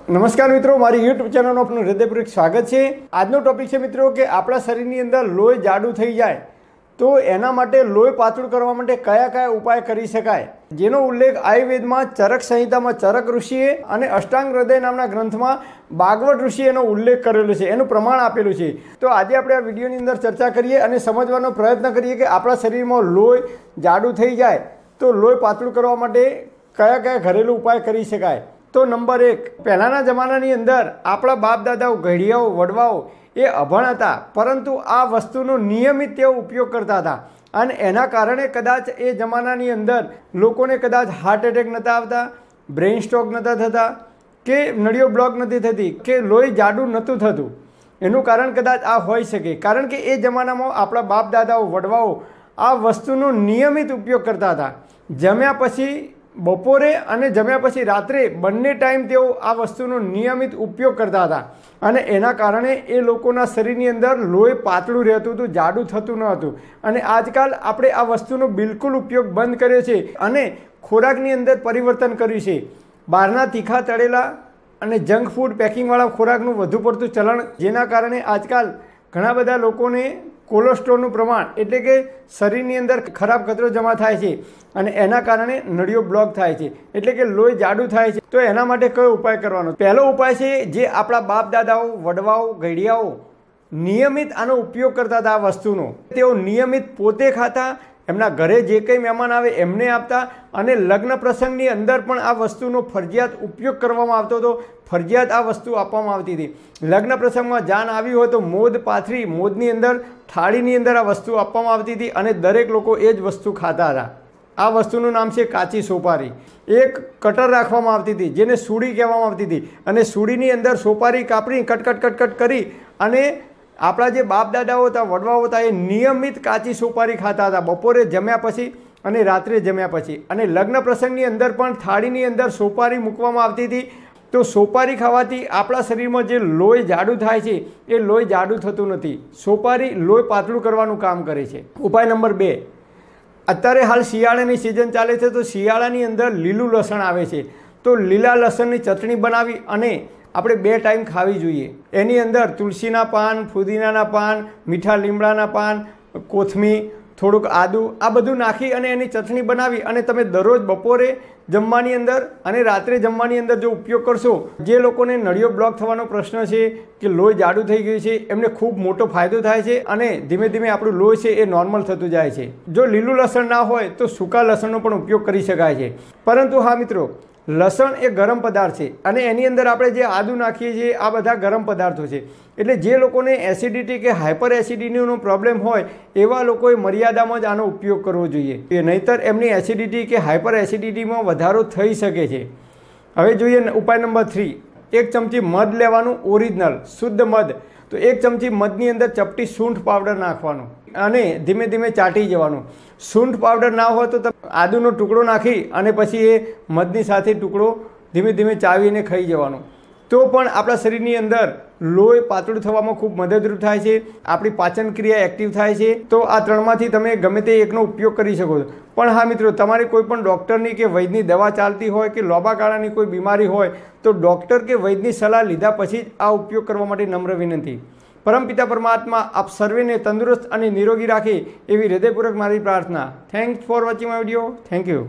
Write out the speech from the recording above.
નમસ્કાર મિત્રો, મારી યુટ્યુબ ચેનલમાં આપનું હૃદયપૂર્વક સ્વાગત છે। આજનો ટોપિક છે મિત્રો કે આપણા શરીરની અંદર લોહી જાડું થઈ જાય તો એના માટે લોહી પાતળું કરવા માટે કયા કયા ઉપાય કરી શકાય, જેનો ઉલ્લેખ આયુર્વેદમાં ચરક સંહિતામાં ચરક ઋષિએ અને અષ્ટાંગ હૃદય નામના ગ્રંથમાં ભાગવત ઋષિએ એનો ઉલ્લેખ કરેલો છે, એનું પ્રમાણ આપેલું છે। તો આજે આપણે આ વિડીયોની અંદર ચર્ચા કરીએ અને સમજવાનો પ્રયત્ન કરીએ કે આપણા શરીરમાં લોહી જાડું થઈ જાય તો લોહી પાતળું કરવા માટે કયા કયા ઘરેલું ઉપાય કરી શકાય। તો નંબર 1, પહેલાંના જમાનાની અંદર આપણા બાપ દાદાઓ, ઘડિયાઓ, વડવાઓ એ અભણ હતા, પરંતુ આ વસ્તુનો નિયમિત તેઓ ઉપયોગ કરતા હતા અને એના કારણે કદાચ એ જમાનાની અંદર લોકોને કદાચ હાર્ટ એટેક નહોતા આવતા, બ્રેઇન સ્ટ્રોક નહોતા થતા, કે નળીઓ બ્લોક નથી થતી, કે લોહી જાડું નહોતું થતું। એનું કારણ કદાચ આ હોઈ શકે, કારણ કે એ જમાનામાં આપણા બાપ દાદાઓ, વડવાઓ આ વસ્તુનો નિયમિત ઉપયોગ કરતા હતા। જમ્યા પછી બપોરે અને જમ્યા પછી રાત્રે બંને ટાઈમ તેઓ આ વસ્તુનો નિયમિત ઉપયોગ કરતા હતા અને એના કારણે એ લોકોના શરીરની અંદર લોહી પાતળું રહેતું હતું, જાડું થતું ન હતું। અને આજકાલ આપણે આ વસ્તુનો બિલકુલ ઉપયોગ બંધ કર્યો છે અને ખોરાકની અંદર પરિવર્તન કર્યું છે। બહારના તીખા તળેલા અને જંક ફૂડ પેકિંગવાળા ખોરાકનું વધુ પડતું ચલણ, જેના કારણે આજકાલ ઘણા બધા લોકોને કોલેસ્ટ્રોલનું પ્રમાણ એટલે કે શરીરની અંદર ખરાબ કચરો જમા થાય છે અને એના કારણે નળીઓ બ્લોક થાય છે, એટલે કે લોહી જાડું થાય છે। તો એના માટે કયો ઉપાય કરવાનો? પહેલો ઉપાય છે જે આપણા બાપ દાદાઓ, વડવાઓ, ઘડિયાઓ નિયમિત આનો ઉપયોગ કરતા હતા આ વસ્તુનો। તેઓ નિયમિત પોતે ખાતા, એમના ઘરે જે કંઈ મહેમાન આવે એમને આપતા અને લગ્ન પ્રસંગની અંદર પણ આ વસ્તુનો ફરજિયાત ઉપયોગ કરવામાં આવતો હતો, ફરજિયાત આ વસ્તુ આપવામાં આવતી હતી। લગ્ન પ્રસંગમાં જાન આવી હોય તો મોદ પાથરી, મોદની અંદર થાળીની અંદર આ વસ્તુ આપવામાં આવતી હતી અને દરેક લોકો એ જ વસ્તુ ખાતા હતા। આ વસ્તુનું નામ છે કાચી સોપારી। એક કટર રાખવામાં આવતી હતી જેને સૂડી કહેવામાં આવતી હતી અને સૂડીની અંદર સોપારી કાપડી કટ કરી અને આપણા જે બાપ દાદાઓ હતા, વડવાઓ હતા, એ નિયમિત કાચી સોપારી ખાતા હતા બપોરે જમ્યા પછી અને રાત્રે જમ્યા પછી। અને લગ્ન પ્રસંગની અંદર પણ થાળીની અંદર સોપારી મૂકવામાં આવતી હતી। તો સોપારી ખાવાથી આપણા શરીરમાં જે લોહી જાડું થાય છે એ લોહી જાડું થતું નથી। સોપારી લોહી પાતળું કરવાનું કામ કરે છે। ઉપાય નંબર 2, અત્યારે હાલ શિયાળાની સિઝન ચાલે છે તો શિયાળાની અંદર લીલું લસણ આવે છે, તો લીલા લસણની ચટણી બનાવી અને આપણે 2 ટાઈમ ખાવી જોઈએ। એની અંદર તુલસીના પાન, ફુદીનાના પાન, મીઠા લીમડાના પાન, કોથમીર, થોડુંક આદું, આ બધું નાખી અને એની ચટણી બનાવી અને તમે દરરોજ બપોરે જમવાની અંદર અને રાત્રે જમવાની અંદર જો ઉપયોગ કરશો, જે લોકોને નળીઓ બ્લોક થવાનો પ્રશ્ન છે કે લોહી જાડું થઈ ગયું છે એમને ખૂબ મોટો ફાયદો થાય છે અને ધીમે ધીમે આપણું લોહી છે એ નોર્મલ થતું જાય છે। જો લીલું લસણ ના હોય તો સૂકા લસણનો પણ ઉપયોગ કરી શકાય છે, પરંતુ હા મિત્રો, લસણ એ ગરમ પદાર્થ છે અને એની અંદર આપણે જે આદું નાખીએ છીએ આ બધા ગરમ પદાર્થો છે, એટલે જે લોકોને એસિડિટી કે હાઇપર એસિડિટીનો પ્રોબ્લેમ હોય એવા લોકોએ મર્યાદામાં જ આનો ઉપયોગ કરવો જોઈએ, નહીંતર એમની એસિડિટી કે હાઇપર એસિડિટીમાં વધારો થઈ શકે છે। હવે જોઈએ ઉપાય નંબર 3, 1 ચમચી મધ લેવાનું, ઓરિજિનલ શુદ્ધ મધ। તો 1 ચમચી મધની અંદર ચપટી સૂંઠ પાવડર નાખવાનો અને ધીમે ધીમે ચાટી જવાનું। સૂંઠ પાવડર ના હોય તો તમે આદુનો ટુકડો નાખી અને પછી એ મધની સાથે ટુકડો ધીમે ધીમે ચાવીને ખાઈ જવાનો, તો પણ આપણા શરીરની અંદર લોહી પાતળું થવામાં ખૂબ મદદરૂપ થાય છે, આપણી પાચન ક્રિયા એક્ટિવ થાય છે। તો આ 3માંથી તમે ગમે તે એકનો ઉપયોગ કરી શકો છો। પણ હા મિત્રો, તમારે કોઈ પણ ડૉક્ટરની કે વૈદ્યની દવા ચાલતી હોય કે લાંબા ગાળાની કોઈ બીમારી હોય તો ડૉક્ટર કે વૈદ્યની સલાહ લીધા પછી જ આ ઉપયોગ કરવા માટે નમ્ર વિનંતી। પરમપિતા પરમાત્મા આપ સર્વેને તંદુરસ્ત અને નિરોગી રાખે એવી હૃદયપૂર્વક મારી પ્રાર્થના। Thanks for watching my video. Thank you.